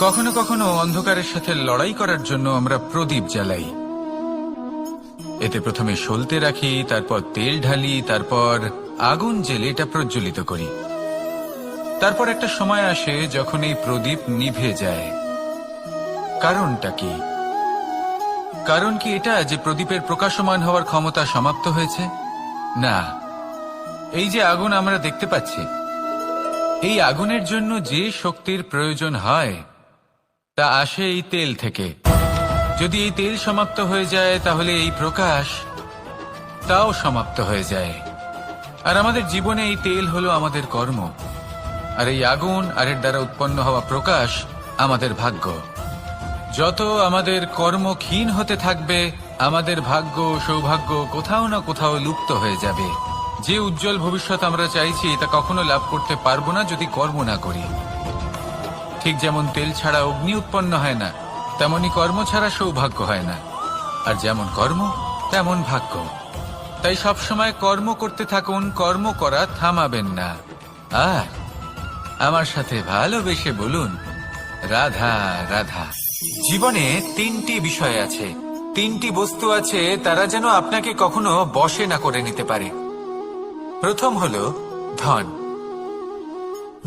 কখনো কখনো অন্ধকারের সাথে লড়াই করার জন্য আমরা প্রদীপ জ্বালাই। এতে প্রথমে সলতে রাখি, তারপর তেল ঢালি, তারপর আগুন জ্বেলে এটা প্রজ্বলিত করি। তারপর একটা সময় আসে যখন এই প্রদীপ নিভে যায়। কারণটা কি? কারণ কি এটা যে প্রদীপের প্রকাশমান হওয়ার ক্ষমতা সমাপ্ত হয়েছে? না, এই যে আগুন আমরা দেখতে পাচ্ছি, এই আগুনের জন্য যে শক্তির প্রয়োজন হয় তা আসে এই তেল থেকে। যদি এই তেল সমাপ্ত হয়ে যায় তাহলে এই প্রকাশ তাও সমাপ্ত হয়ে যায়। আর আমাদের জীবনে এই তেল হলো আমাদের কর্ম, আর এই আগুন আর এর দ্বারা উৎপন্ন হওয়া প্রকাশ আমাদের ভাগ্য। যত আমাদের কর্ম ক্ষীণ হতে থাকবে, আমাদের ভাগ্য সৌভাগ্য কোথাও না কোথাও লুপ্ত হয়ে যাবে। যে উজ্জ্বল ভবিষ্যৎ আমরা চাইছি তা কখনো লাভ করতে পারবো না যদি কর্ম না করি। ঠিক যেমন তেল ছাড়া অগ্নি উৎপন্ন হয় না, তেমনি কর্ম ছাড়া সৌভাগ্য হয় না। আর যেমন কর্ম তেমন ভাগ্য। তাই সবসময় কর্ম করতে থাকুন, কর্ম করা থামাবেন না। আর আমার সাথে ভালোবেসে বলুন, রাধা রাধা। জীবনে তিনটি বিষয় আছে, তিনটি বস্তু আছে, তারা যেন আপনাকে কখনো বশে না করে নিতে পারে। প্রথম হলো ধন।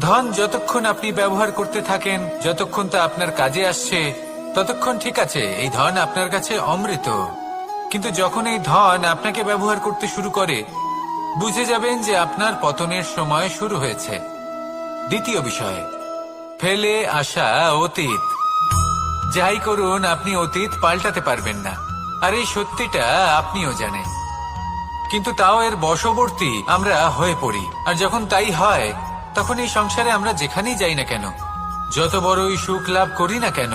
ধন যতক্ষণ আপনি ব্যবহার করতে থাকেন, যতক্ষণ তা আপনার কাজে আসছে, ততক্ষণ ঠিক আছে, এই ধন আপনার কাছে অমৃত। কিন্তু যখন এই ধন আপনাকে ব্যবহার করতে শুরু করে, বুঝে যাবেন যে আপনার পতনের সময় শুরু হয়েছে। দ্বিতীয় বিষয়, ফেলে আসা অতীত। যাই করুন, আপনি অতীত পাল্টাতে পারবেন না, আর এই সত্যিটা আপনিও জানেন। কিন্তু তাও এর বশবর্তী আমরা হয়ে পড়ি। আর যখন তাই হয়, তখন এই সংসারে আমরা যেখানেই যাই না কেন, যত বড়ই সুখ লাভ করি না কেন,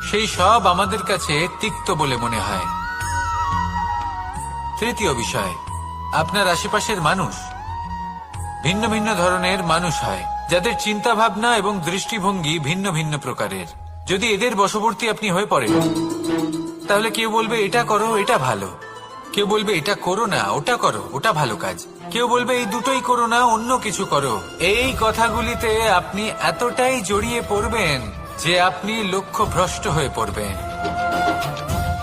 সেই সব আমাদের কাছে তিক্ত বলে মনে হয়। তৃতীয় বিষয়, আপনার আশেপাশের মানুষ ভিন্ন ভিন্ন ধরনের মানুষ হয়, যাদের চিন্তা ভাবনা এবং দৃষ্টিভঙ্গি ভিন্ন ভিন্ন প্রকারের। যদি এদের বশবর্তী আপনি হয়ে পড়েন, তাহলে কেউ বলবে এটা করো, এটা ভালো। কেউ বলবে এটা করো না, ওটা করো, ওটা ভালো কাজ। কেউ বলবে এই দুটোই করো না, অন্য কিছু করো। এই কথাগুলিতে আপনি এতটাই জড়িয়ে পড়বেন যে আপনি লক্ষ্য ভ্রষ্ট হয়ে পড়বেন।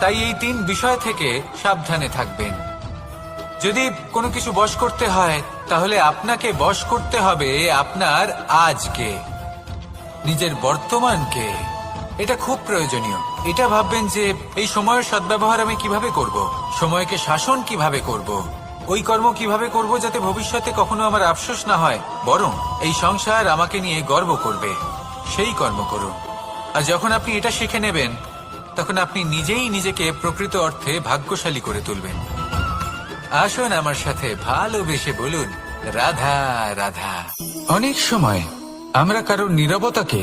তাই এই তিন বিষয় থেকে সাবধানে থাকবেন। যদি কোনো কিছু বশ করতে হয়, তাহলে আপনাকে বশ করতে হবে আপনার আজকে, নিজের বর্তমানকে। এটা খুব প্রয়োজনীয়। এটা ভাববেন যে এই সময়ের সদ্ব্যবহার আমি কিভাবে করব, সময়কে শাসন কিভাবে করব, ওই কর্ম কিভাবে করব যাতে ভবিষ্যতে কখনো আমার আফসোস না হয়, বরং এই সংসার আমাকে নিয়ে গর্ব করবে, সেই কর্ম করুন। আর যখন আপনি এটা শিখে নেবেন, তখন আপনি নিজেই নিজেকে প্রকৃত অর্থে ভাগ্যশালী করে তুলবেন। আসুন আমার সাথে ভালোবেসে বলুন, রাধা রাধা। অনেক সময় আমরা কারোর নীরবতাকে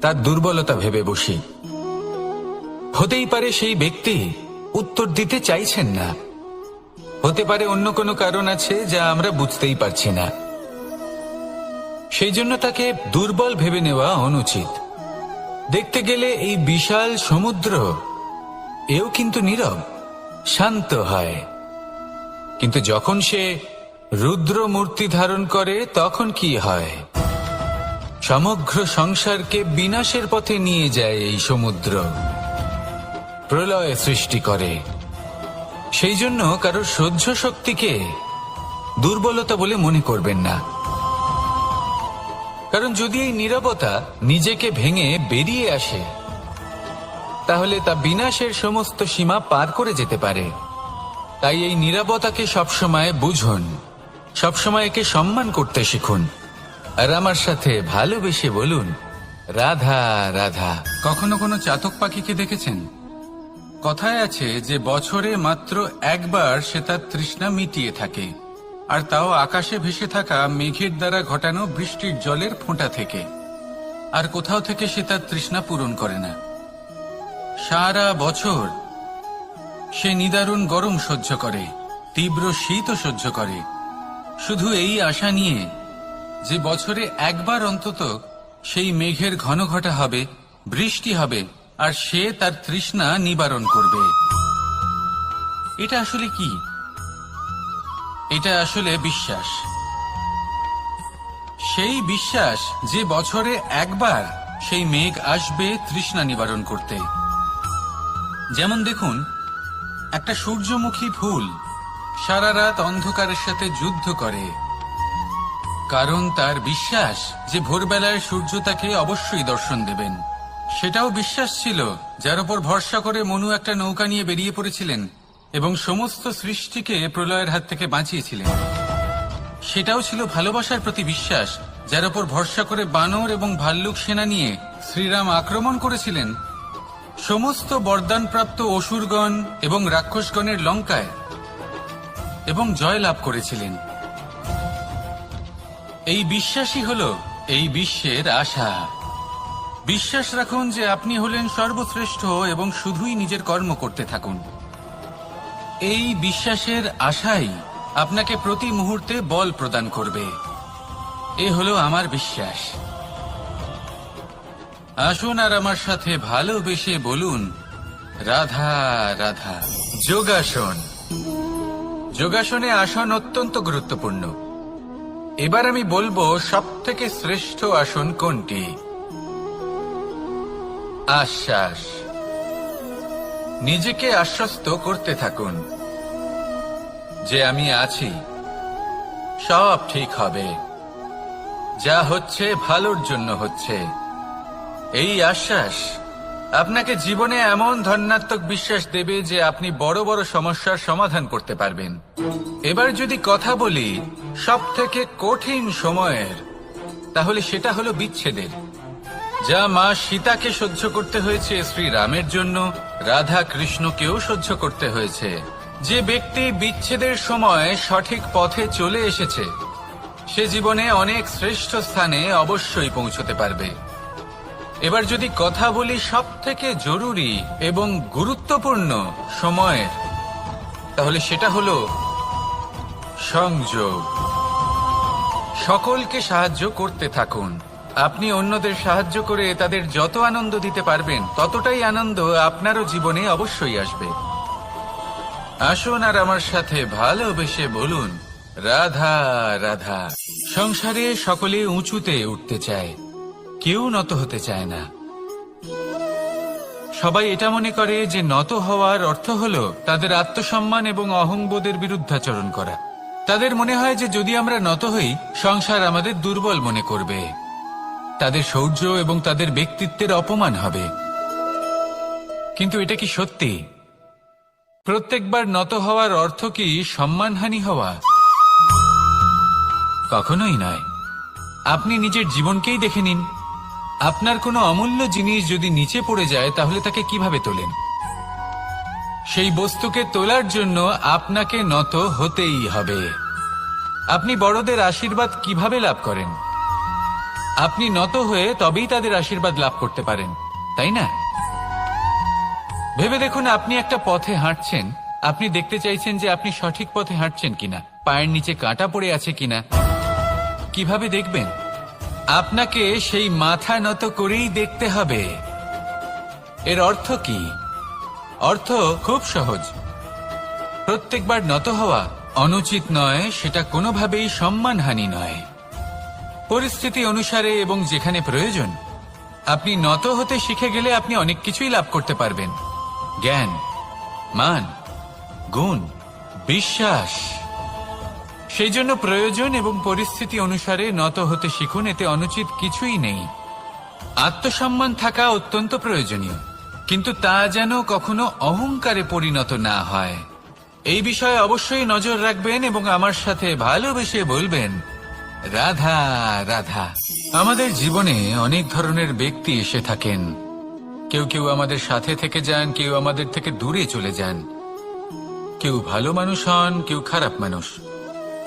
তার দুর্বলতা ভেবে বসি। হতেই পারে সেই ব্যক্তি উত্তর দিতে চাইছেন না, হতে পারে অন্য কোনো কারণ আছে যা আমরা বুঝতেই পারছি না। সেই জন্য তাকে দুর্বল ভেবে নেওয়া অনুচিত। দেখতে গেলে এই বিশাল সমুদ্র এও কিন্তু নীরব, শান্ত হয়। কিন্তু যখন সে রুদ্র মূর্তি ধারণ করে, তখন কি হয়? সমগ্র সংসারকে বিনাশের পথে নিয়ে যায় এই সমুদ্র, প্রলয় সৃষ্টি করে। সেই জন্য কারোর সহ্য শক্তিকে দুর্বলতা বলে মনে করবেন না। কারণ যদি এই নীরবতা নিজেকে ভেঙে বেরিয়ে আসে, তাহলে তা বিনাশের সমস্ত সীমা পার করে যেতে পারে। তাই এই নীরবতাকে সবসময় বুঝুন, সবসময় একে সম্মান করতে শিখুন। আর আমার সাথে ভালোবেসে বলুন, রাধা রাধা। কখনো কোনো চাতক পাখিকে দেখেছেন? কথায় আছে যে বছরে মাত্র একবার সে তার তৃষ্ণা মিটিয়ে থাকে, আর তাও আকাশে ভেসে থাকা মেঘের দ্বারা ঘটানো বৃষ্টির জলের ফোঁটা থেকে। আর কোথাও থেকে সে তার তৃষ্ণা পূরণ করে না। সারা বছর সে নিদারুণ গরম সহ্য করে, তীব্র শীতও সহ্য করে, শুধু এই আশা নিয়ে যে বছরে একবার অন্তত সেই মেঘের ঘন ঘটা হবে, বৃষ্টি হবে, আর সে তার তৃষ্ণা নিবারণ করবে। এটা আসলে কি? এটা আসলে বিশ্বাস। সেই বিশ্বাস যে বছরে একবার সেই মেঘ আসবে তৃষ্ণা নিবারণ করতে। যেমন দেখুন, একটা সূর্যমুখী ফুল সারা রাত অন্ধকারের সাথে যুদ্ধ করে, কারণ তার বিশ্বাস যে ভোরবেলায় সূর্য তাকে অবশ্যই দর্শন দেবেন। সেটাও বিশ্বাস ছিল যার উপর ভরসা করে মনু একটা নৌকা নিয়ে বেরিয়ে পড়েছিলেন এবং সমস্ত সৃষ্টিকে প্রলয়ের হাত থেকে বাঁচিয়েছিলেন। সেটাও ছিল ভালোবাসার প্রতি বিশ্বাস যার উপর ভরসা করে বানর এবং ভাল্লুক সেনা নিয়ে শ্রীরাম আক্রমণ করেছিলেন সমস্ত বরদানপ্রাপ্ত অসুরগণ এবং রাক্ষসগণের লঙ্কায় এবং জয় লাভ করেছিলেন। এই বিশ্বাসই হল এই বিশ্বের আশা। বিশ্বাস রাখুন যে আপনি হলেন সর্বশ্রেষ্ঠ এবং শুধুই নিজের কর্ম করতে থাকুন। এই বিশ্বাসের আশাই আপনাকে প্রতি মুহূর্তে বল প্রদান করবে। এ হলো আমার বিশ্বাস। আসুন আর আমার সাথে ভালোবেসে বলুন, রাধা রাধা। যোগাসন। যোগাসনে আসন অত্যন্ত গুরুত্বপূর্ণ। এবার আমি বলবো সবথেকে শ্রেষ্ঠ আসন কোনটি। আশ্বাস। নিজেকে আশ্বস্ত করতে থাকুন যে আমি আছি, সব ঠিক হবে, যা হচ্ছে ভালোর জন্য হচ্ছে। এই আশ্বাস আপনাকে জীবনে এমন ধন্যাত্মক বিশ্বাস দেবে যে আপনি বড় বড় সমস্যার সমাধান করতে পারবেন। এবার যদি কথা বলি সবথেকে কঠিন সময়ের, তাহলে সেটা হলো বিচ্ছেদের। যা মা সীতাকে সহ্য করতে হয়েছে শ্রীরামের জন্য, রাধা কৃষ্ণকেও সহ্য করতে হয়েছে। যে ব্যক্তি বিচ্ছেদের সময় সঠিক পথে চলে এসেছে সে জীবনে অনেক শ্রেষ্ঠ স্থানে অবশ্যই পৌঁছতে পারবে। এবার যদি কথা বলি সবথেকে জরুরি এবং গুরুত্বপূর্ণ সময়ের, তাহলে সেটা হলো সংযোগ। সকলকে সাহায্য করতে থাকুন। আপনি অন্যদের সাহায্য করে তাদের যত আনন্দ দিতে পারবেন ততটাই আনন্দ আপনারও জীবনে অবশ্যই আসবে। আসুন আর আমার সাথে ভালোবেসে বলুন, রাধা রাধা। সংসারে সকলে উঁচুতে উঠতে চায়, কেউ নত হতে চায় না। সবাই এটা মনে করে যে নত হওয়ার অর্থ হলো তাদের আত্মসম্মান এবং অহংবোধের বিরুদ্ধাচরণ করা। তাদের মনে হয় যে যদি আমরা নত হই সংসার আমাদের দুর্বল মনে করবে, তাদের শৌর্য এবং তাদের ব্যক্তিত্বের অপমান হবে। কিন্তু এটা কি সত্যি? প্রত্যেকবার নত হওয়ার অর্থ কি সম্মানহানি হওয়া? কখনোই নয়। আপনি নিজের জীবনকেই দেখে নিন। আপনার কোনো অমূল্য জিনিস যদি নিচে পড়ে যায় তাহলে তাকে কিভাবে তোলেন? সেই বস্তুকে তোলার জন্য আপনাকে নত হতেই হবে। আপনি বড়দের আশীর্বাদ কিভাবে লাভ করেন? আপনি নত হয়ে তবেই তাদের আশীর্বাদ লাভ করতে পারেন, তাই না? ভেবে দেখুন, আপনি একটা পথে হাঁটছেন, আপনি দেখতে চাইছেন যে আপনি সঠিক পথে হাঁটছেন কিনা, পায়ের নিচে কাঁটা পড়ে আছে কিনা। কিভাবে দেখবেন? আপনাকে সেই মাথা নত করেই দেখতে হবে। এর অর্থ কি? অর্থ খুব সহজ। প্রত্যেকবার নত হওয়া অনুচিত নয়, সেটা কোনোভাবেই সম্মানহানি নয়। পরিস্থিতি অনুসারে এবং যেখানে প্রয়োজন আপনি নত হতে শিখে গেলে আপনি অনেক কিছুই লাভ করতে পারবেন। জ্ঞান, মান, গুণ, বিশ্বাস। সেই জন্য প্রয়োজন এবং পরিস্থিতি অনুসারে নত হতে শিখুন। এতে অনুচিত কিছুই নেই। আত্মসম্মান থাকা অত্যন্ত প্রয়োজনীয়, কিন্তু তা যেন কখনো অহংকারে পরিণত না হয়। এই বিষয়ে অবশ্যই নজর রাখবেন এবং আমার সাথে ভালোবেসে বলবেন, রাধা রাধা। আমাদের জীবনে অনেক ধরনের ব্যক্তি এসে থাকেন। কেউ কেউ আমাদের সাথে থেকে যান, কেউ আমাদের থেকে দূরে চলে যান। কেউ ভালো মানুষ হন, কেউ খারাপ মানুষ।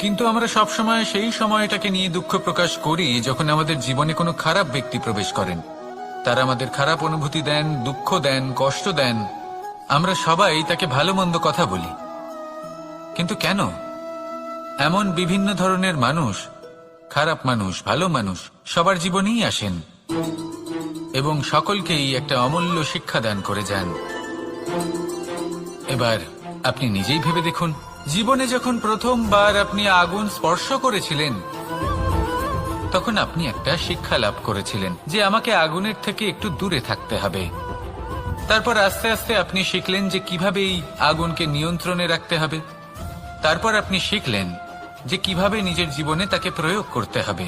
কিন্তু আমরা সবসময় সেই সময়টাকে নিয়ে দুঃখ প্রকাশ করি যখন আমাদের জীবনে কোনো খারাপ ব্যক্তি প্রবেশ করেন। তারা আমাদের খারাপ অনুভূতি দেন, দুঃখ দেন, কষ্ট দেন। আমরা সবাই তাকে ভালো মন্দ কথা বলি। কিন্তু কেন? এমন বিভিন্ন ধরনের মানুষ, খারাপ মানুষ, ভালো মানুষ সবার জীবনেই আসেন এবং সকলকেই একটা অমূল্য শিক্ষা দান করে যান। এবার আপনি নিজেই ভেবে দেখুন, জীবনে যখন প্রথমবার আপনি আগুন স্পর্শ করেছিলেন তখন আপনি একটা শিক্ষা লাভ করেছিলেন যে আমাকে আগুনের থেকে একটু দূরে থাকতে হবে। তারপর আস্তে আস্তে আপনি শিখলেন যে কিভাবে এই আগুনকে নিয়ন্ত্রণে রাখতে হবে। তারপর আপনি শিখলেন যে কিভাবে নিজের জীবনে তাকে প্রয়োগ করতে হবে,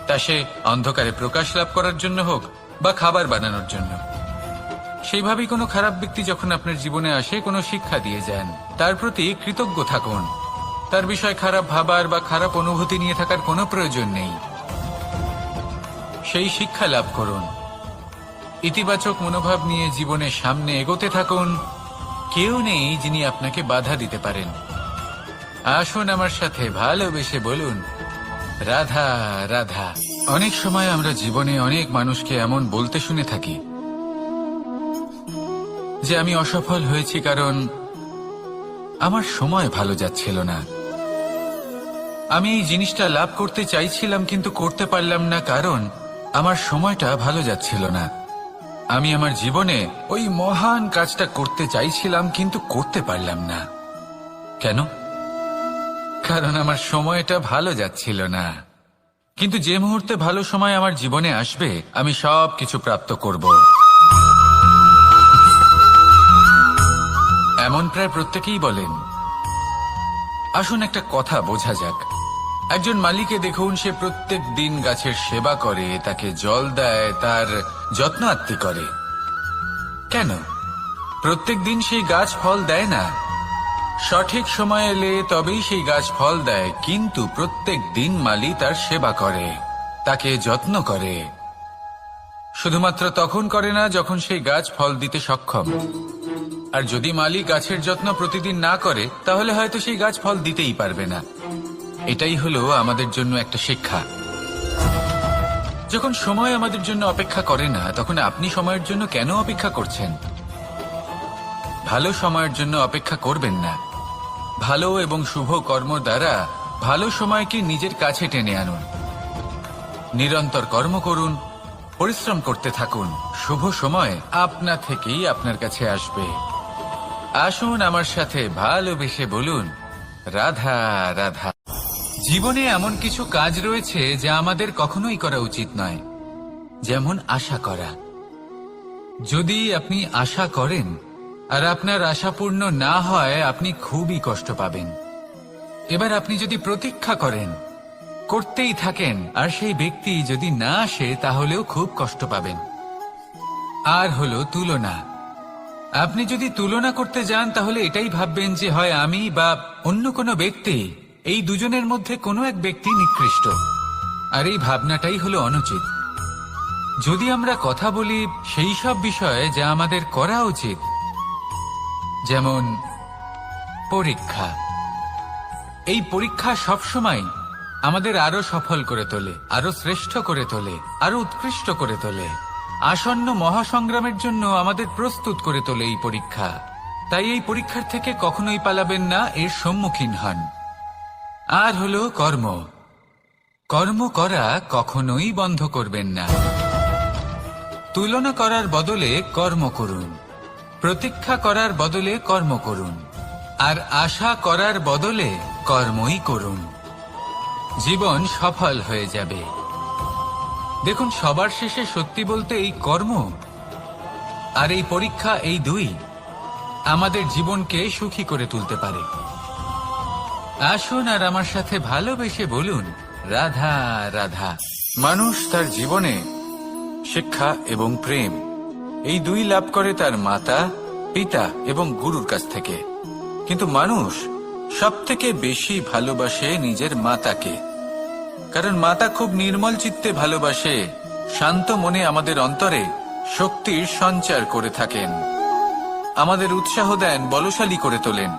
তা সে অন্ধকারে প্রকাশ লাভ করার জন্য হোক বা খাবার বানানোর জন্য। সেইভাবেই কোনো খারাপ ব্যক্তি যখন আপনার জীবনে আসে কোনো শিক্ষা দিয়ে যান, তার প্রতি কৃতজ্ঞ থাকুন। তার বিষয়ে খারাপ ভাবার বা খারাপ অনুভূতি নিয়ে থাকার কোনো প্রয়োজন নেই। সেই শিক্ষা লাভ করুন, ইতিবাচক মনোভাব নিয়ে জীবনের সামনে এগোতে থাকুন। কেউ নেই যিনি আপনাকে বাধা দিতে পারেন। আসুন আমার সাথে ভালোবেসে বলুন, রাধা রাধা। অনেক সময় আমরা জীবনে অনেক মানুষকে এমন বলতে শুনে থাকি যে আমি অসফল হয়েছি কারণ আমার সময় ভালো যাচ্ছিল না। আমি এই জিনিসটা লাভ করতে চাইছিলাম কিন্তু করতে পারলাম না কারণ আমার সময়টা ভালো যাচ্ছিল না। আমি আমার জীবনে ওই মহান কাজটা করতে চাইছিলাম কিন্তু করতে পারলাম না। কেন? কারণ আমার সময়টা ভালো যাচ্ছিল না। কিন্তু যে মুহূর্তে ভালো সময় আমার জীবনে আসবে আমি সব কিছু প্রাপ্ত করব। এমন প্রায় প্রত্যেকেই বলেন। আসুন একটা কথা বোঝা যাক। একজন মালিকে দেখুন, সে প্রত্যেক দিন গাছের সেবা করে, তাকে জল দেয়, তার যত্ন আত্তি করে। কেন? প্রত্যেক দিন সেই গাছ ফল দেয় না। সঠিক সময় এলে তবেই সেই গাছ ফল দেয়, কিন্তু প্রত্যেক দিন মালি তার সেবা করে, তাকে যত্ন করে। শুধুমাত্র তখন করে না যখন সেই গাছ ফল দিতে সক্ষম। আর যদি মালি গাছের যত্ন প্রতিদিন না করে তাহলে হয়তো সেই গাছ ফল দিতেই পারবে না। এটাই হলো আমাদের জন্য একটা শিক্ষা। যখন সময় আমাদের জন্য অপেক্ষা করে না তখন আপনি সময়ের জন্য কেন অপেক্ষা করছেন? ভালো সময়ের জন্য অপেক্ষা করবেন না। ভালো এবং শুভ কর্ম দ্বারা ভালো সময়কে নিজের কাছে টেনে আনুন। নিরন্তর কর্ম করুন, পরিশ্রম করতে থাকুন। শুভ সময় আপনা থেকেই আপনার কাছে আসবে। আসুন আমার সাথে ভালোবেসে বলুন, রাধা রাধা। জীবনে এমন কিছু কাজ রয়েছে যা আমাদের কখনোই করা উচিত নয়, যেমন আশা করা। যদি আপনি আশা করেন আর আপনার আশা পূর্ণ না হয় আপনি খুবই কষ্ট পাবেন। এবার আপনি যদি প্রতীক্ষা করেন, করতেই থাকেন, আর সেই ব্যক্তি যদি না আসে তাহলেও খুব কষ্ট পাবেন। আর হলো তুলনা। আপনি যদি তুলনা করতে যান তাহলে এটাই ভাববেন যে হয় আমি বা অন্য কোনো ব্যক্তি, এই দুজনের মধ্যে কোনো এক ব্যক্তি নিকৃষ্ট। আর এই ভাবনাটাই হলো অনুচিত। যদি আমরা কথা বলি সেই সব বিষয়ে যা আমাদের করা উচিত, যেমন পরীক্ষা। এই পরীক্ষা সবসময় আমাদের আরো সফল করে তোলে, আরো শ্রেষ্ঠ করে তোলে, আরো উৎকৃষ্ট করে তোলে। আসন্ন মহাসংগ্রামের জন্য আমাদের প্রস্তুত করে তোলে এই পরীক্ষা। তাই এই পরীক্ষার থেকে কখনোই পালাবেন না, এর সম্মুখীন হন। আর হলো কর্ম। কর্ম করা কখনোই বন্ধ করবেন না। তুলনা করার বদলে কর্ম করুন, প্রতীক্ষা করার বদলে কর্ম করুন, আর আশা করার বদলে কর্মই করুন। জীবন সফল হয়ে যাবে। দেখুন, সবার শেষে সত্যি বলতে এই কর্ম আর এই পরীক্ষা, এই দুই আমাদের জীবনকে সুখী করে তুলতে পারে। আসুন আর আমার সাথে ভালোবেসে বলুন, রাধা রাধা। মানুষ তার জীবনে শিক্ষা এবং প্রেম এই দুই লাভ করে তার মাতা, পিতা এবং গুরুর কাছ থেকে। কিন্তু মানুষ সবথেকে বেশি ভালোবাসে নিজের মাতাকে, কারণ মাতা খুব নির্মল চিত্তে ভালোবাসে, শান্ত মনে আমাদের অন্তরে শক্তির সঞ্চার করে থাকেন, আমাদের উৎসাহ দেন, বলশালী করে তোলেন।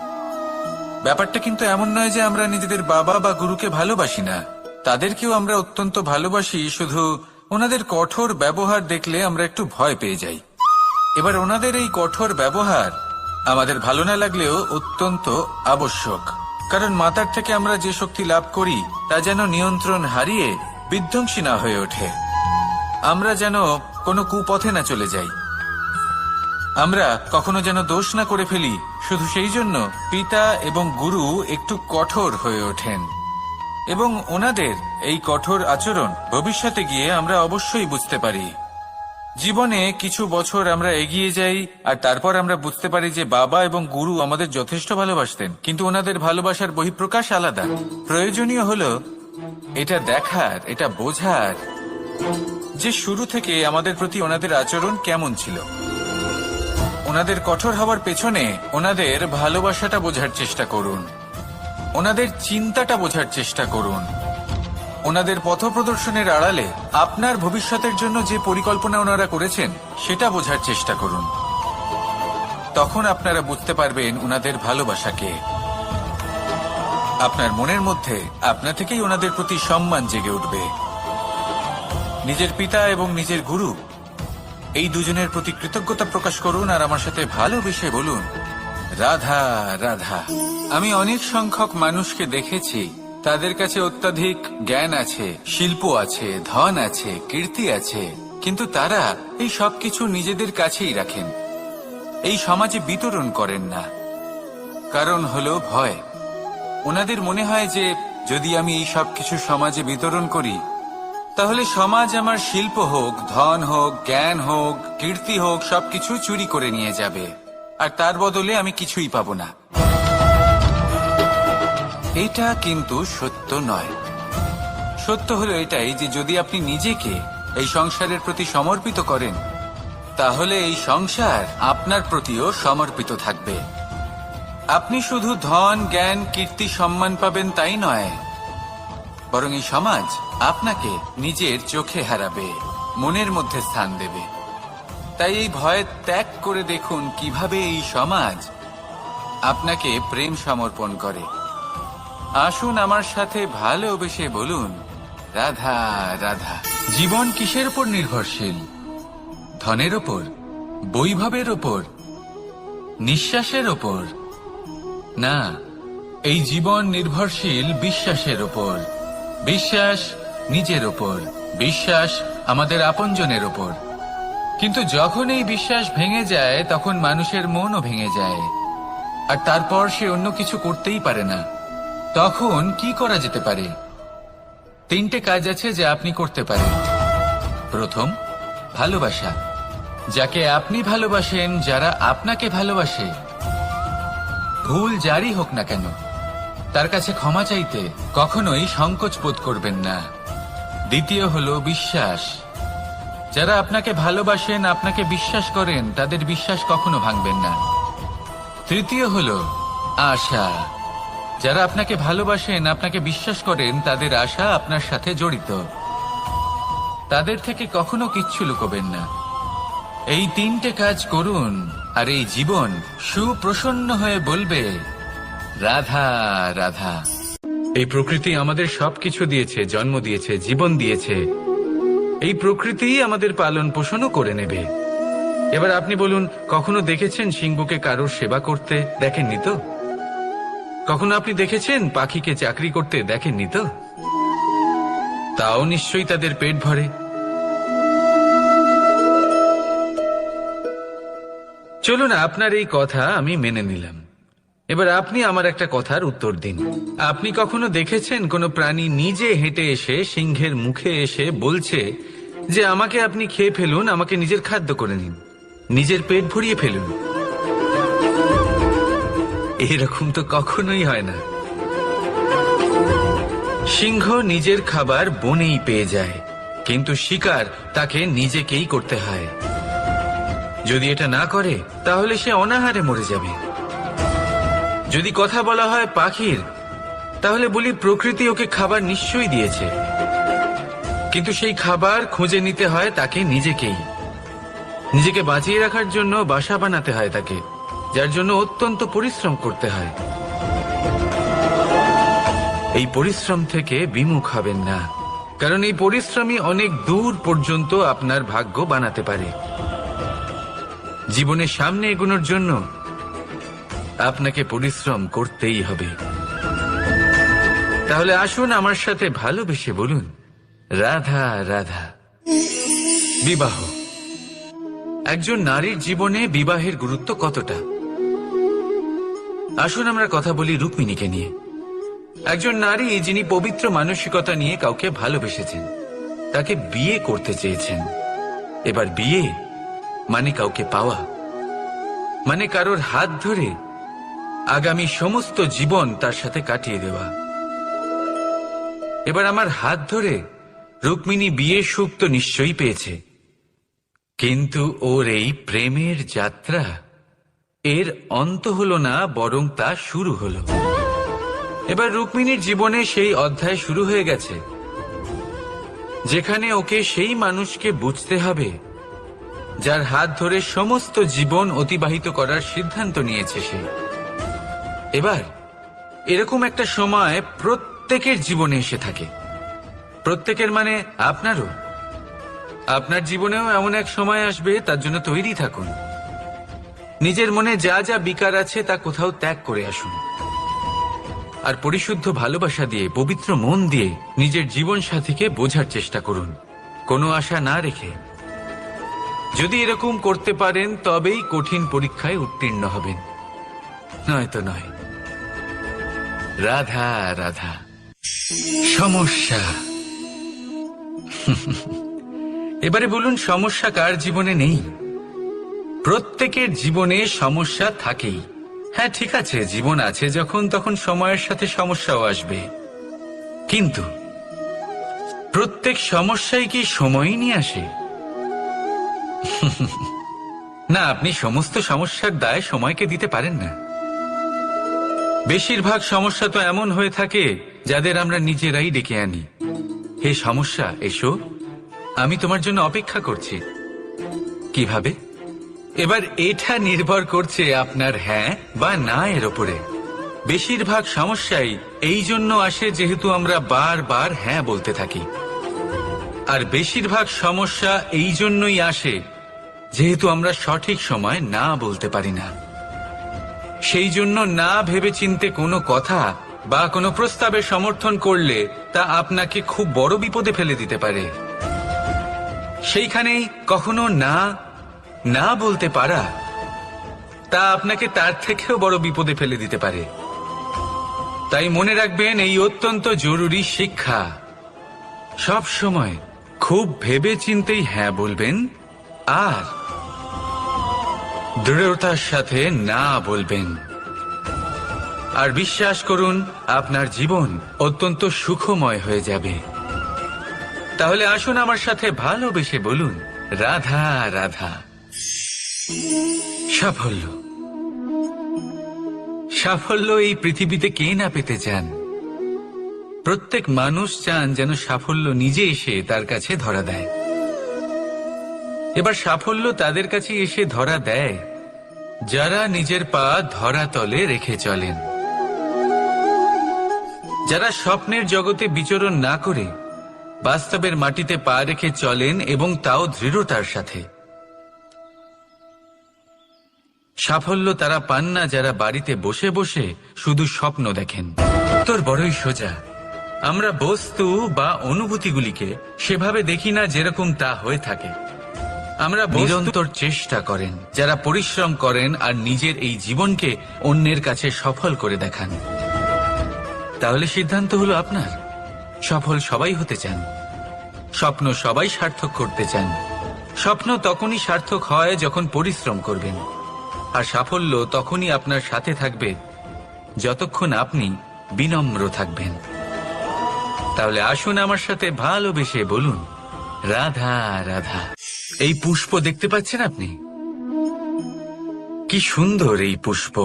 ব্যাপারটা কিন্তু এমন নয় যে আমরা নিজেদের বাবা বা গুরুকে ভালোবাসি না, তাদেরকেও আমরা অত্যন্ত ভালোবাসি। শুধু ওনাদের কঠোর ব্যবহার দেখলে আমরা একটু ভয় পেয়ে যাই। এবার ওনাদের এই কঠোর ব্যবহার আমাদের ভালো না লাগলেও অত্যন্ত আবশ্যক, কারণ মাতার থেকে আমরা যে শক্তি লাভ করি তা যেন নিয়ন্ত্রণ হারিয়ে বিধ্বংসী না হয়ে ওঠে। আমরা যেন কোনো কুপথে না চলে যাই, আমরা কখনো যেন দোষ না করে ফেলি। শুধু সেই জন্য পিতা এবং গুরু একটু কঠোর হয়ে ওঠেন। এবং ওনাদের এই কঠোর আচরণ ভবিষ্যতে গিয়ে আমরা অবশ্যই বুঝতে পারি। জীবনে কিছু বছর আমরা এগিয়ে যাই আর তারপর আমরা বুঝতে পারি যে বাবা এবং গুরু আমাদের যথেষ্ট ভালোবাসতেন, কিন্তু ওনাদের ভালোবাসার বহিঃপ্রকাশ আলাদা। প্রয়োজনীয় হলো এটা দেখার, এটা বোঝার যে শুরু থেকে আমাদের প্রতি ওনাদের আচরণ কেমন ছিল। ওনাদের কঠোর হওয়ার পেছনে ওনাদের ভালোবাসাটা বোঝার চেষ্টা করুন, ওনাদের চিন্তাটা বোঝার চেষ্টা করুন, ওনাদের পথপ্রদর্শনের আড়ালে আপনার ভবিষ্যতের জন্য যে পরিকল্পনা ওনারা করেছেন সেটা বোঝার চেষ্টা করুন। তখন আপনারা বুঝতে পারবেন ওনাদের ভালোবাসাকে। আপনার মনের মধ্যে আপনা থেকেই ওনাদের প্রতি সম্মান জেগে উঠবে। নিজের পিতা এবং নিজের গুরু এই দুজনের প্রতি কৃতজ্ঞতা প্রকাশ করুন আর আমার সাথে ভালোবেসে বলুন, রাধা রাধা। আমি অনেক সংখ্যক মানুষকে দেখেছি, তাদের কাছে অত্যাধিক জ্ঞান আছে, শিল্প আছে, ধন আছে, কীর্তি আছে, কিন্তু তারা এই সবকিছু নিজেদের কাছেই রাখেন, এই সমাজে বিতরণ করেন না। কারণ হলো ভয়। ওনাদের মনে হয় যে যদি আমি এই সবকিছু সমাজে বিতরণ করি তাহলে সমাজ আমার শিল্প হোক, ধন হোক, জ্ঞান হোক, কীর্তি হোক, সবকিছু চুরি করে নিয়ে যাবে আর তার বদলে আমি কিছুই পাবো না। এটা কিন্তু সত্য নয়। সত্য হলো এটাই যে যদি আপনি নিজেকে এই সংসারের প্রতি সমর্পিত করেন তাহলে এই সংসার আপনার প্রতিও সমর্পিত থাকবে। আপনি শুধু ধন, জ্ঞান, কীর্তি, সম্মান পাবেন তাই নয়, বরং এই সমাজ আপনাকে নিজের চোখে হারাবে, মনের মধ্যে স্থান দেবে। তাই এই ভয় ত্যাগ করে দেখুন কিভাবে এই সমাজ আপনাকে প্রেম সমর্পণ করে। আসুন আমার সাথে ভালোবেসে বলুন, রাধা রাধা। জীবন কিসের উপর নির্ভরশীল? ধনের ওপর, বৈভবের ওপর, নিঃশ্বাসের ওপর? না, এই জীবন নির্ভরশীল বিশ্বাসের ওপর। বিশ্বাস নিজের ওপর, বিশ্বাস আমাদের আপনজনের ওপর। কিন্তু যখন এই বিশ্বাস ভেঙে যায় তখন মানুষের মনও ভেঙে যায় আর তারপর সে অন্য কিছু করতেই পারে না। তখন কি করা যেতে পারে? 3টে কাজ আছে যা আপনি করতে পারেন। প্রথম, ভালোবাসা। যাকে আপনি ভালোবাসেন, যারা আপনাকে ভালোবাসে, ভুল যারই হোক না কেন, তার কাছে ক্ষমা চাইতে কখনোই সংকোচ বোধ করবেন না। দ্বিতীয় হলো বিশ্বাস। যারা আপনাকে ভালোবাসেন, আপনাকে বিশ্বাস করেন, তাদের বিশ্বাস কখনো ভাঙবেন না। তৃতীয় হলো আশা। যারা আপনাকে ভালোবাসেন, আপনাকে বিশ্বাস করেন, তাদের আশা আপনার সাথে জড়িত। তাদের থেকে কখনো কিচ্ছু লুকোবেন না। এই 3টে কাজ করুন আর এই জীবন সুপ্রসন্ন হয়ে বলবে, রাধা রাধা। এই প্রকৃতি আমাদের সবকিছু দিয়েছে, জন্ম দিয়েছে, জীবন দিয়েছে। এই প্রকৃতি আমাদের পালন পোষণও করে নেবে। এবার আপনি বলুন, কখনো দেখেছেন সিংহকে কারোর সেবা করতে? দেখেননি তো? কখনো আপনি দেখেছেন পাখিকে চাকরি করতে? দেখেননি তো? তাও নিশ্চয়ই তাদের পেট ভরে। চলুন, আপনার এই কথা আমি মেনে নিলাম। এবার আপনি আমার একটা কথার উত্তর দিন। আপনি কখনো দেখেছেন কোনো প্রাণী নিজে হেঁটে এসে সিংহের মুখে এসে বলছে যে আমাকে আপনি খেয়ে ফেলুন, আমাকে নিজের খাদ্য করে নিন, নিজের পেট ভরিয়ে ফেলুন? এরকম তো কখনোই হয় না। সিংহ নিজের খাবার বনেই পেয়ে যায়, কিন্তু শিকার তাকে নিজেকেই করতে হয়। যদি এটা না করে তাহলে সে অনাহারে মরে যাবে। যদি কথা বলা হয় পাখির, তাহলে বলি প্রকৃতি ওকে খাবার নিশ্চয়ই দিয়েছে, কিন্তু সেই খাবার খুঁজে নিতে হয় তাকে নিজেকেই। নিজেকে বাঁচিয়ে রাখার জন্য বাসা বানাতে হয় তাকে, যার জন্য অত্যন্ত পরিশ্রম করতে হয়। এই পরিশ্রম থেকে বিমুখ হবেন না, কারণ এই পরিশ্রমই অনেক দূর পর্যন্ত আপনার ভাগ্য বানাতে পারে। জীবনের সামনে এগোনোর জন্য আপনাকে পরিশ্রম করতেই হবে। তাহলে আসুন আমার সাথে ভালোবেসে বলুন, রাধা রাধা। বিবাহ। একজন নারীর জীবনে বিবাহের গুরুত্ব কতটা? আসুন আমরা কথা বলি রুক্মিণীকে নিয়ে। একজন নারী যিনি পবিত্র মানসিকতা নিয়ে কাউকে ভালোবেসেছেন, তাকে বিয়ে করতে চেয়েছেন। এবার বিয়ে মানে কাউকে পাওয়া, মানে কারোর হাত ধরে আগামী সমস্ত জীবন তার সাথে কাটিয়ে দেওয়া। এবার আমার হাত ধরে রুক্মিণী বিয়ের সুখ তো নিশ্চয়ই পেয়েছে, কিন্তু ওর এই প্রেমের যাত্রা এর অন্ত হলো না, বরং তা শুরু হলো। এবার রুক্মিণীর জীবনে সেই অধ্যায় শুরু হয়ে গেছে যেখানে ওকে সেই মানুষকে বুঝতে হবে যার হাত ধরে সমস্ত জীবন অতিবাহিত করার সিদ্ধান্ত নিয়েছে সে। এবার এরকম একটা সময় প্রত্যেকের জীবনে এসে থাকে, প্রত্যেকের মানে আপনারও। আপনার জীবনেও এমন এক সময় আসবে, তার জন্য তৈরি থাকুন। নিজের মনে যা যা বিকার আছে তা কোথাও ত্যাগ করে আসুন, আর পরিশুদ্ধ ভালোবাসা দিয়ে, পবিত্র মন দিয়ে নিজের জীবন সাথীকে বোঝার চেষ্টা করুন, কোনো আশা না রেখে। যদি এরকম করতে পারেন তবেই কঠিন পরীক্ষায় উত্তীর্ণ হবেন, নয়তো নয়। রাধা রাধা। সমস্যা। এবারে বলুন, সমস্যা কার জীবনে নেই? প্রত্যেকের জীবনে সমস্যা থাকেই। হ্যাঁ ঠিক আছে, জীবন আছে যখন, তখন সময়ের সাথে সমস্যাও আসবে, কিন্তু প্রত্যেক সমস্যাই কি সময়ই নিয়ে আসে? না, আপনি সমস্ত সমস্যার দায় সময়কে দিতে পারেন না। বেশিরভাগ সমস্যা তো এমন হয়ে থাকে যাদের আমরা নিজেরাই ডেকে আনি। হে সমস্যা, এসো, আমি তোমার জন্য অপেক্ষা করছি। কিভাবে? এবার এটা নির্ভর করছে আপনার হ্যাঁ বা না এর ওপরে। বেশিরভাগ সমস্যাই এই জন্য আসে যেহেতু আমরা বারবার হ্যাঁ বলতে থাকি, আর বেশিরভাগ সমস্যা এই জন্যই আসে যেহেতু আমরা সঠিক সময় না বলতে পারি না। সেই জন্য না ভেবেচিন্তে কোনো কথা বা কোনো প্রস্তাবের সমর্থন করলে তা আপনাকে খুব বড় বিপদে ফেলে দিতে পারে। সেইখানেই কখনো না না বলতে পারা তা আপনাকে তার থেকেও বড় বিপদে ফেলে দিতে পারে। তাই মনে রাখবেন, এই অত্যন্ত জরুরি শিক্ষা। সব সময় খুব ভেবে চিন্তেই হ্যাঁ বলবেন, আর দৃঢ়তার সাথে না বলবেন। আর বিশ্বাস করুন, আপনার জীবন অত্যন্ত সুখময় হয়ে যাবে। তাহলে আসুন আমার সাথে ভালোবেসে বলুন, রাধা রাধা। সাফল্য। সাফল্য এই পৃথিবীতে কে না পেতে চান? প্রত্যেক মানুষ চান যেন সাফল্য নিজে এসে তার কাছে ধরা দেয়। এবার সাফল্য তাদের কাছে এসে ধরা দেয় যারা নিজের পা ধরাতলে রেখে চলেন, যারা স্বপ্নের জগতে বিচরণ না করে বাস্তবের মাটিতে পা রেখে চলেন, এবং তাও দৃঢ়তার সাথে। সাফল্য তারা পান না যারা বাড়িতে বসে বসে শুধু স্বপ্ন দেখেন। তোর বড়ই সোজা। আমরা বস্তু বা অনুভূতিগুলিকে সেভাবে দেখি না যেরকম তা হয়ে থাকে। আমরা নিরন্তর চেষ্টা করেন যারা পরিশ্রম করেন আর নিজের এই জীবনকে অন্যের কাছে সফল করে দেখান। তাহলে সিদ্ধান্ত হলো আপনার। সফল সবাই হতে চান, স্বপ্ন সবাই সার্থক করতে চান। স্বপ্ন তখনই সার্থক হয় যখন পরিশ্রম করবেন, আর সাফল্য তখনই আপনার সাথে থাকবে যতক্ষণ আপনি বিনম্র থাকবেন। তাহলে আসুন আমার সাথে ভালোবেসে বলুন, রাধা রাধা। এই পুষ্প দেখতে পাচ্ছেন আপনি? কি সুন্দর এই পুষ্প।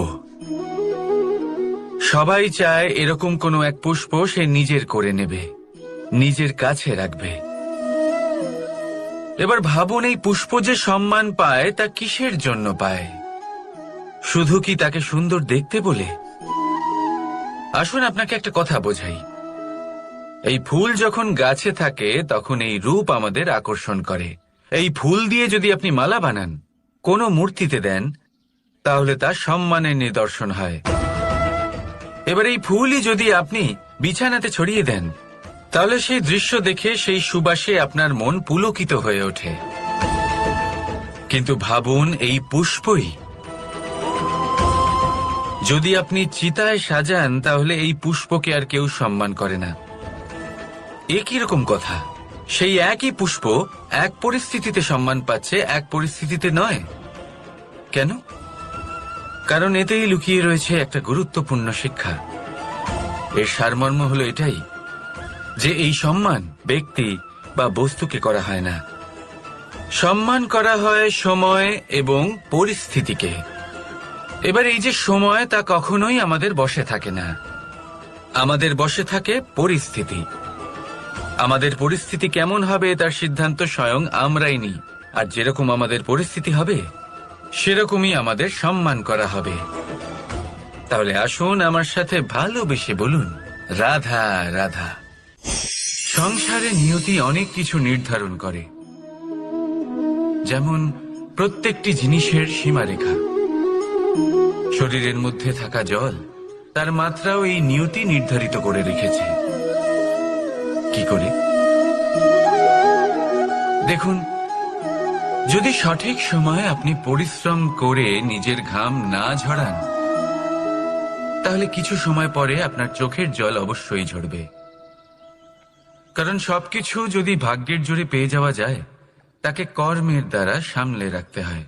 সবাই চায় এরকম কোনো এক পুষ্প সে নিজের করে নেবে, নিজের কাছে রাখবে। এবার ভাবুন, এই পুষ্প যে সম্মান পায় তা কিসের জন্য পায়? শুধু কি তাকে সুন্দর দেখতে বলে? আসুন আপনাকে একটা কথা বোঝাই। এই ফুল যখন গাছে থাকে তখন এই রূপ আমাদের আকর্ষণ করে। এই ফুল দিয়ে যদি আপনি মালা বানান, কোনো মূর্তিতে দেন, তাহলে তা সম্মানের নিদর্শন হয়। এবার এই ফুলই যদি আপনি বিছানাতে ছড়িয়ে দেন, তাহলে সেই দৃশ্য দেখে সেই সুবাসে আপনার মন পুলকিত হয়ে ওঠে। কিন্তু ভাবুন, এই পুষ্পই যদি আপনি চিতায় সাজান তাহলে এই পুষ্পকে আর কেউ সম্মান করে না। এ কিরকম কথা? সেই একই পুষ্প এক পরিস্থিতিতে সম্মান পাচ্ছে, এক পরিস্থিতিতে নয়। কেন? কারণ এতেই লুকিয়ে রয়েছে একটা গুরুত্বপূর্ণ শিক্ষা। এর সারমর্ম হলো এটাই যে এই সম্মান ব্যক্তি বা বস্তুকে করা হয় না, সম্মান করা হয় সময় এবং পরিস্থিতিকে। এবার এই যে সময়, তা কখনোই আমাদের বশে থাকে না, আমাদের বশে থাকে পরিস্থিতি। আমাদের পরিস্থিতি কেমন হবে তার সিদ্ধান্ত স্বয়ং আমরাই নিই, আর যেরকম আমাদের পরিস্থিতি হবে সেরকমই আমাদের সম্মান করা হবে। তাহলে আসুন আমার সাথে ভালোবেসে বলুন, রাধা রাধা। সংসারে নিয়তি অনেক কিছু নির্ধারণ করে, যেমন প্রত্যেকটি জিনিসের সীমারেখা। শরীরের মধ্যে থাকা জল, তার মাত্রাও এই নিয়তি নির্ধারিত করে রেখেছে। কি করে? দেখুন, যদি সঠিক সময়ে আপনি পরিশ্রম করে নিজের ঘাম না ঝরান, তাহলে কিছু সময় পরে আপনার চোখের জল অবশ্যই ঝরবে। কারণ সবকিছু যদি ভাগ্যের জোরে পেয়ে যাওয়া যায়, তাকে কর্মের দ্বারা সামলে রাখতে হয়।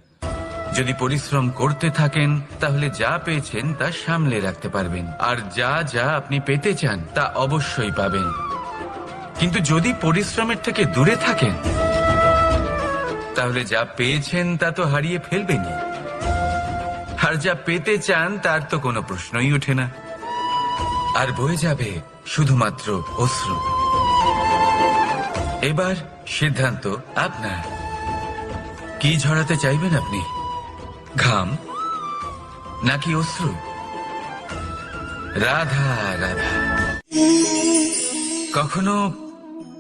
যদি পরিশ্রম করতে থাকেন তাহলে যা পেয়েছেন তা সামলে রাখতে পারবেন, আর যা যা আপনি পেতে চান তা অবশ্যই পাবেন। কিন্তু যদি পরিশ্রমের থেকে দূরে থাকেন, তাহলে যা পেয়েছেন তা তো হারিয়ে ফেলবেনই, আর যা পেতে চান তার তো কোনো প্রশ্নই ওঠে না, আর বয়ে যাবে শুধুমাত্র অশ্রু। এবার সিদ্ধান্ত আপনার। কি ঝরাতে চাইবেন আপনি? ঘাম নাকি অশ্রু? রাধা রাধা। কখনো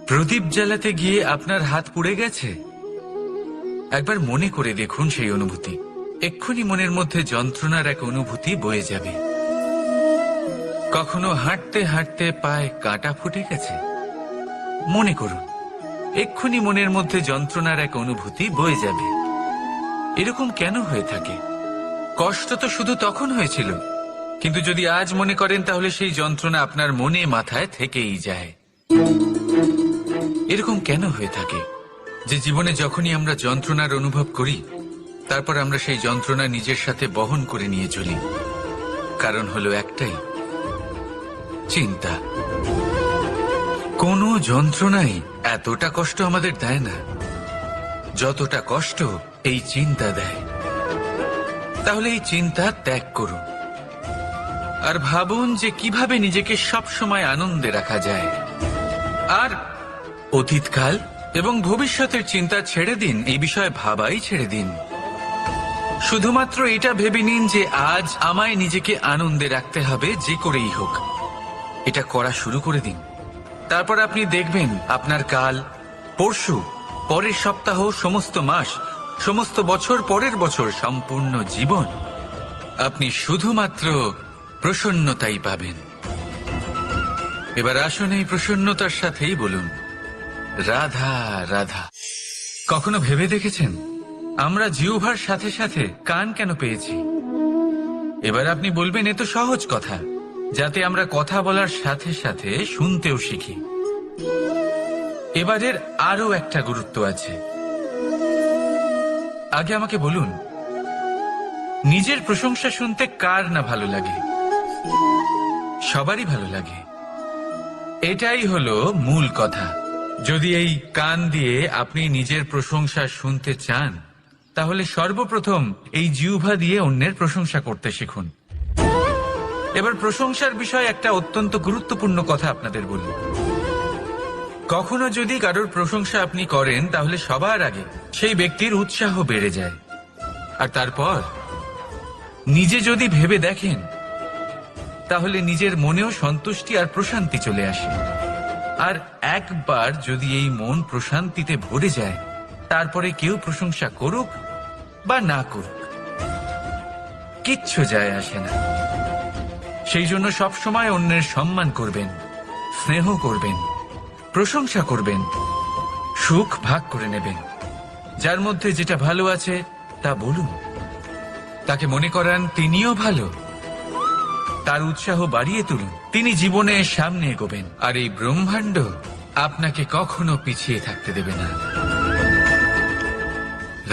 প্রদীপ জ্বালাতে গিয়ে আপনার হাত পুড়ে গেছে? একবার মনে করে দেখুন সেই অনুভূতি। এক্ষুনি মনের মধ্যে যন্ত্রণার এক অনুভূতি বয়ে যাবে। কখনো হাঁটতে হাঁটতে পায়ে কাঁটা ফুটে গেছে? মনে করুন, এক্ষুনি মনের মধ্যে যন্ত্রণার এক অনুভূতি বয়ে যাবে। এরকম কেন হয়ে থাকে? কষ্ট তো শুধু তখন হয়েছিল, কিন্তু যদি আজ মনে করেন তাহলে সেই যন্ত্রণা আপনার মনে মাথায় থেকেই যায়। এরকম কেন হয়ে থাকে যে জীবনে যখনই আমরা যন্ত্রণার অনুভব করি, তারপর আমরা সেই যন্ত্রণা নিজের সাথে বহন করে নিয়ে চলি? কারণ হলো একটাই, চিন্তা। কোনো যন্ত্রণাই এতটা কষ্ট আমাদের দেয় না যতটা কষ্ট এই চিন্তা দেয়। তাহলে এই চিন্তা ত্যাগ করুন আর ভাবুন যে কিভাবে নিজেকে সব সময় আনন্দে রাখা যায়। আর অতীতকাল এবং ভবিষ্যতের চিন্তা ছেড়ে দিন, এই বিষয়ে ভাবাই ছেড়ে দিন। শুধুমাত্র এটা ভেবে নিন যে আজ আমায় নিজেকে আনন্দে রাখতে হবে, যে করেই হোক। এটা করা শুরু করে দিন। তারপর আপনি দেখবেন আপনার কাল, পরশু, পরের সপ্তাহ, সমস্ত মাস, সমস্ত বছর, পরের বছর, সম্পূর্ণ জীবন আপনি শুধুমাত্র প্রসন্নতাই পাবেন। এবার আসুন এই প্রসন্নতার সাথেই বলুন, রাধা রাধা। কখনো ভেবে দেখেছেন আমরা জিহ্বার সাথে সাথে কান কেন পেয়েছি? এবার আপনি বলবেন, এ তো সহজ কথা, যাতে আমরা কথা বলার সাথে সাথে শুনতেও শিখি। এবারের আরো একটা গুরুত্ব আছে। আগে আমাকে বলুন, নিজের প্রশংসা শুনতে কার না ভালো লাগে? সবারই ভালো লাগে। এটাই হলো মূল কথা। যদি এই কান দিয়ে আপনি নিজের প্রশংসা শুনতে চান, তাহলে সর্বপ্রথম এই জিহ্বা দিয়ে অন্যের প্রশংসা করতে শিখুন। এবার প্রশংসার বিষয়ে একটা অত্যন্ত গুরুত্বপূর্ণ কথা আপনাদের বলি। কখনো যদি কারোর প্রশংসা আপনি করেন, তাহলে সবার আগে সেই ব্যক্তির উৎসাহ বেড়ে যায়, আর তারপর নিজে যদি ভেবে দেখেন, তাহলে নিজের মনেও সন্তুষ্টি আর প্রশান্তি চলে আসে। আর একবার যদি এই মন প্রশান্তিতে ভরে যায়, তারপরে কেউ প্রশংসা করুক বা না করুক, কিচ্ছু যায় আসে না। সেই জন্য সবসময় অন্যের সম্মান করবেন, স্নেহ করবেন, প্রশংসা করবেন, সুখ ভাগ করে নেবেন। যার মধ্যে যেটা ভালো আছে তা বলুন, তাকে মনে করান তিনিও ভালো, তার উৎসাহ বাড়িয়ে তুলুন। তিনি জীবনে সামনে এগোবেন, আর এই ব্রহ্মাণ্ড আপনাকে কখনো পিছিয়ে থাকতে দেবে না।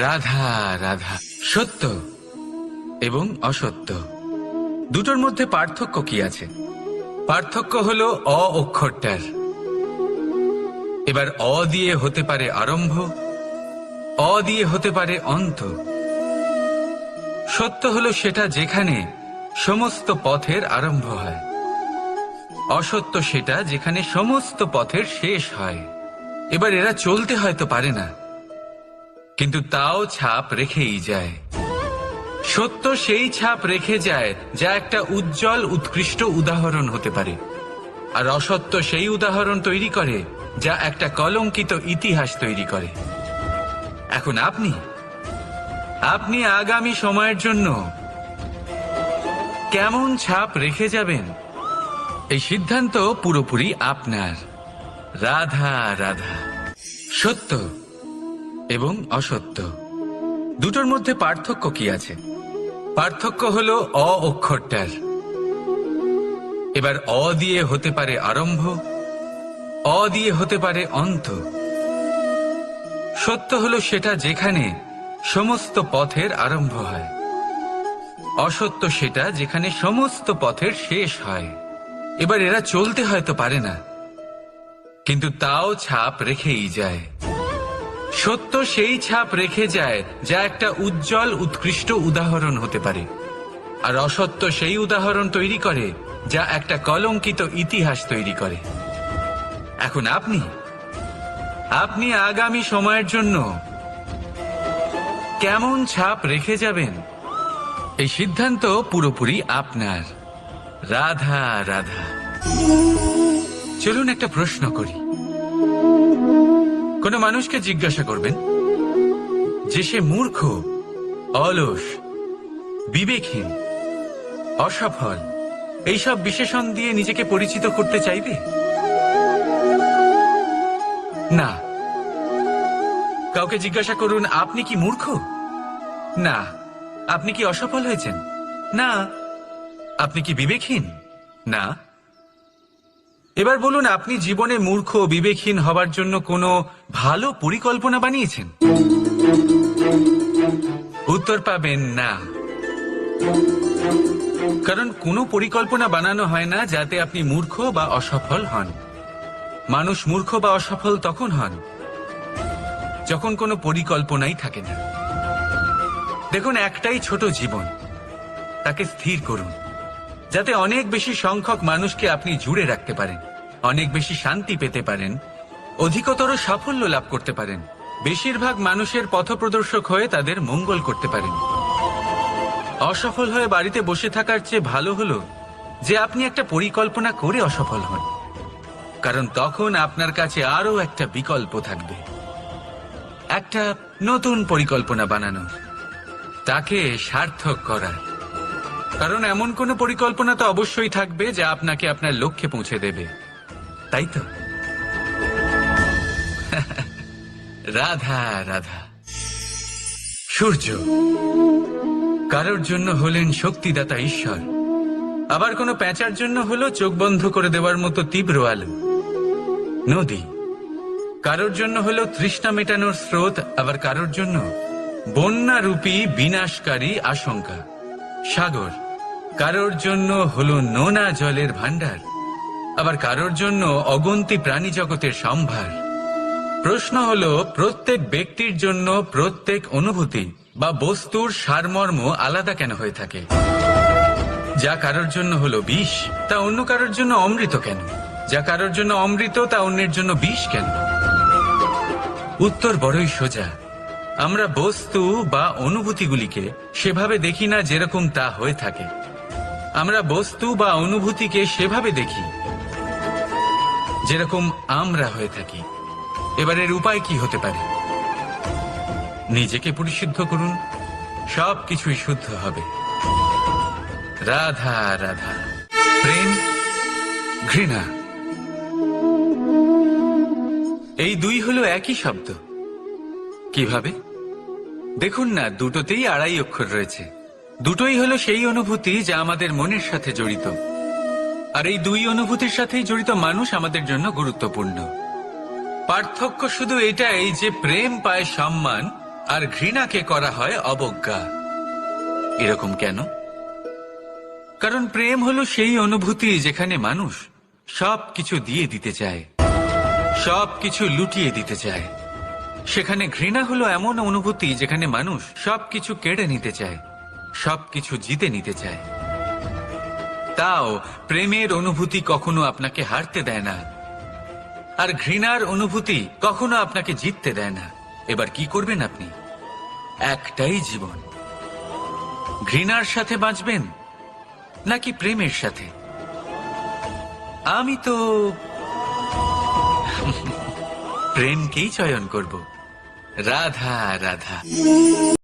রাধা রাধা। সত্য এবং অসত্য দুটোর মধ্যে পার্থক্য কি আছে? পার্থক্য হলো অ অক্ষরটার। এবার অ দিয়ে হতে পারে আরম্ভ, অ দিয়ে হতে পারে অন্ত। সত্য হলো সেটা যেখানে সমস্ত পথের আরম্ভ হয়, অসত্য সেটা যেখানে সমস্ত পথের শেষ হয়। এবার এরা চলতে হয়তো পারে না, কিন্তু তাও ছাপ রেখেই যায়। সত্য সেই ছাপ রেখে যায় যা একটা উজ্জ্বল উৎকৃষ্ট উদাহরণ হতে পারে, আর অসত্য সেই উদাহরণ তৈরি করে যা একটা কলঙ্কিত ইতিহাস তৈরি করে। এখন আপনি আগামী সময়ের জন্য কেমন ছাপ রেখে যাবেন, এই সিদ্ধান্ত পুরোপুরি আপনার। রাধা রাধা। সত্য এবং অসত্য দুটোর মধ্যে পার্থক্য কি আছে? পার্থক্য হলো অ অক্ষরটার। এবার অ দিয়ে হতে পারে আরম্ভ, অ দিয়ে হতে পারে অন্ত। সত্য হলো সেটা যেখানে সমস্ত পথের আরম্ভ হয়, অসত্য সেটা যেখানে সমস্ত পথের শেষ হয়। এবার এরা চলতে হয়তো পারে না, কিন্তু তাও ছাপ রেখেই যায়। সত্য সেই ছাপ রেখে যায় যা একটা উজ্জ্বল উৎকৃষ্ট উদাহরণ হতে পারে, আর অসত্য সেই উদাহরণ তৈরি করে যা একটা কলঙ্কিত ইতিহাস তৈরি করে। এখন আপনি আগামী সময়ের জন্য কেমন ছাপ রেখে যাবেন, এই সিদ্ধান্ত পুরোপুরি আপনার। রাধা রাধা। চলুন একটা প্রশ্ন করি। কোন মানুষকে জিজ্ঞাসা করবেন যে সে মূর্খ, অলস, বিবেকহীন, অসফল এইসব বিশেষণ দিয়ে নিজেকে পরিচিত করতে চাইবে? না। কাউকে জিজ্ঞাসা করুন আপনি কি মূর্খ? না। আপনি কি অসফল হয়েছেন? না। আপনি কি বিবেকহীন? না। এবার বলুন আপনি জীবনে মূর্খ, বিবেকহীন হবার জন্য কোনো ভালো পরিকল্পনা বানিয়েছেন? উত্তর পাবেন না। কারণ কোনো পরিকল্পনা বানানো হয় না যাতে আপনি মূর্খ বা অসফল হন। মানুষ মূর্খ বা অসফল তখন হন যখন কোনো পরিকল্পনাই থাকে না। দেখুন, একটাই ছোট জীবন, তাকে স্থির করুন যাতে অনেক বেশি সংখ্যক মানুষকে আপনি জুড়ে রাখতে পারেন, অনেক বেশি শান্তি পেতে পারেন, অধিকতর সাফল্য লাভ করতে পারেন, বেশিরভাগ মানুষের পথপ্রদর্শক হয়ে তাদের মঙ্গল করতে পারেন। অসফল হয়ে বাড়িতে বসে থাকার চেয়ে ভালো হলো যে আপনি একটা পরিকল্পনা করে অসফল হন, কারণ তখন আপনার কাছে আরো একটা বিকল্প থাকবে, একটা নতুন পরিকল্পনা বানানোর, তাকে সার্থক করার। কারণ এমন কোন পরিকল্পনা তো অবশ্যই থাকবে যা আপনাকে আপনার লক্ষ্যে পৌঁছে দেবে, তাই তো? রাধা রাধা। সূর্য কারোর জন্য হলেন শক্তিদাতা ঈশ্বর, আবার কোনো প্যাঁচার জন্য হলো চোখ বন্ধ করে দেওয়ার মতো তীব্র আলো। নদী কারোর জন্য হলো তৃষ্ণা মেটানোর স্রোত, আবার কারোর জন্য বন্যারূপী বিনাশকারী আশঙ্কা। সাগর কারোর জন্য হলো নোনা জলের ভান্ডার, আবার কারোর জন্য অগন্তি প্রাণী জগতের সম্ভার। প্রশ্ন হলো প্রত্যেক ব্যক্তির জন্য প্রত্যেক অনুভূতি বা বস্তুর সারমর্ম আলাদা কেন হয়ে থাকে? যা কারোর জন্য হলো বিষ তা অন্য কারোর জন্য অমৃত কেন? যা কারোর জন্য অমৃত তা অন্যের জন্য বিষ কেন? উত্তর বড়ই সোজা। আমরা বস্তু বা অনুভূতিগুলিকে সেভাবে দেখি না যেরকম তা হয়ে থাকে। আমরা বস্তু বা অনুভূতিকে সেভাবে দেখি যেরকম আমরা হয়ে থাকি। এবার এর উপায় কি হতে পারে? নিজেকে পরিশুদ্ধ করুন, সবকিছুই শুদ্ধ হবে। রাধা রাধা। প্রেম, ঘৃণা, এই দুই হলো একই শব্দ। কিভাবে? দেখুন না, দুটোতেই 2.5 অক্ষর রয়েছে। দুটোই হলো সেই অনুভূতি যা আমাদের মনের সাথে জড়িত, আর এই দুই অনুভূতির সাথেই জড়িত মানুষ আমাদের জন্য গুরুত্বপূর্ণ। পার্থক্য শুধু এটাই যে প্রেম পায় সম্মান আর ঘৃণাকে করা হয় অবজ্ঞা। এরকম কেন? কারণ প্রেম হলো সেই অনুভূতি যেখানে মানুষ সবকিছু দিয়ে দিতে চায়, সবকিছু লুটিয়ে দিতে চায়। সেখানে ঘৃণা হলো এমন অনুভূতি যেখানে মানুষ সবকিছু কেড়ে নিতে চায়, সবকিছু জিতে নিতে চায়। তাও প্রেমের অনুভূতি কখনো আপনাকে হারতে দেয় না, আর ঘৃণার অনুভূতি কখনো আপনাকে জিততে দেয় না। এবার কি করবেন আপনি? একটাই জীবন, ঘৃণার সাথে বাঁচবেন নাকি প্রেমের সাথে? আমি তো প্রেমকেই চয়ন করব। রাধা রাধা।